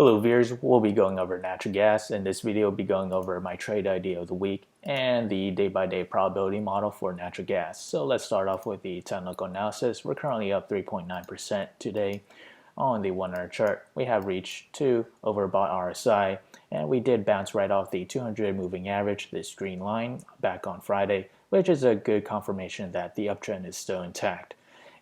Hello viewers, we'll be going over natural gas. In this video, we'll be going over my trade idea of the week and the day-by-day probability model for natural gas. So let's start off with the technical analysis. We're currently up 3.9% today on the 1 hour chart. We have reached 2 overbought RSI, and we did bounce right off the 200 moving average, this green line, back on Friday, which is a good confirmation that the uptrend is still intact.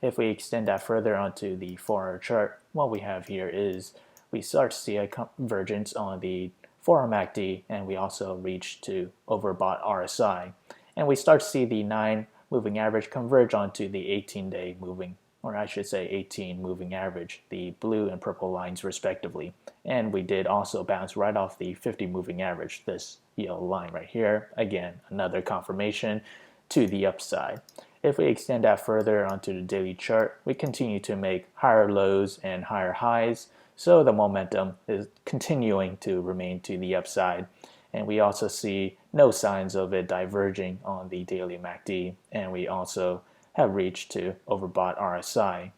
If we extend that further onto the 4 hour chart, what we have here is we start to see a convergence on the 4-hour MACD, and we also reach to overbought RSI. And we start to see the 9 moving average converge onto the 18-day moving, or I should say 18 moving average, the blue and purple lines respectively. And we did also bounce right off the 50 moving average, this yellow line right here. Again, another confirmation to the upside. If we extend that further onto the daily chart, we continue to make higher lows and higher highs. So the momentum is continuing to remain to the upside. And we also see no signs of it diverging on the daily MACD. And we also have reached to overbought RSI.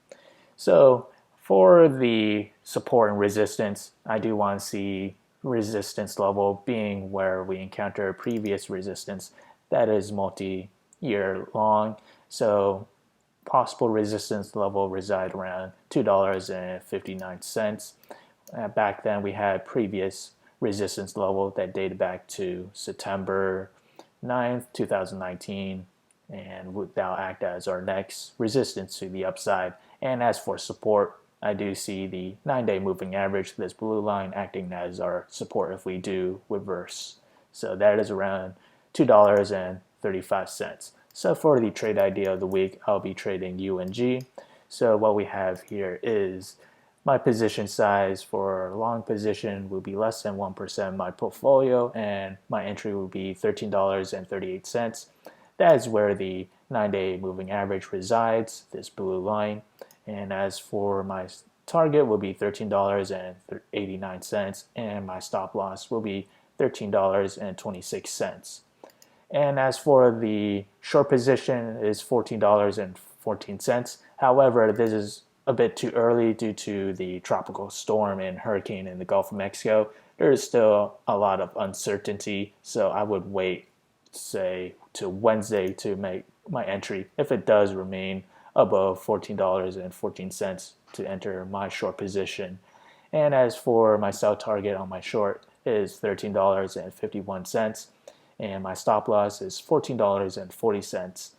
So for the support and resistance, I do want to see resistance level being where we encounter previous resistance that is multi-year long. So possible resistance level reside around $2.59. Back then we had previous resistance level that dated back to September 9th, 2019, and that'll act as our next resistance to the upside. And as for support, I do see the 9-day moving average, this blue line, acting as our support if we do reverse. So that is around $2.35. So for the trade idea of the week, I'll be trading UNG. So what we have here is my position size for long position will be less than 1% of my portfolio, and my entry will be $13.38. That is where the 9-day moving average resides, this blue line. And as for my target will be $13.89, and my stop loss will be $13.26. And as for the short position is $14.14. However, this is a bit too early due to the tropical storm and hurricane in the Gulf of Mexico. There is still a lot of uncertainty, so I would wait, say, to Wednesday to make my entry if it does remain above $14.14 to enter my short position. And as for my sell target on my short is $13.51. And my stop loss is $14.40.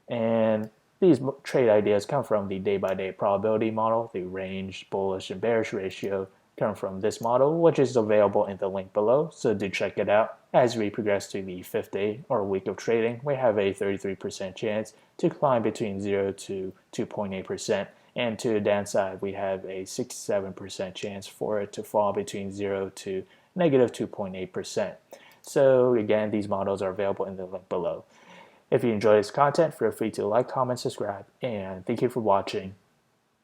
And these trade ideas come from the day-by-day probability model. The range, bullish, and bearish ratio come from this model, which is available in the link below, so do check it out. As we progress to the 5th day or week of trading, we have a 33% chance to climb between 0 to 2.8%, and to the downside, we have a 67% chance for it to fall between 0 to negative 2.8%. So again, these models are available in the link below. If you enjoy this content, feel free to like, comment, subscribe, and thank you for watching.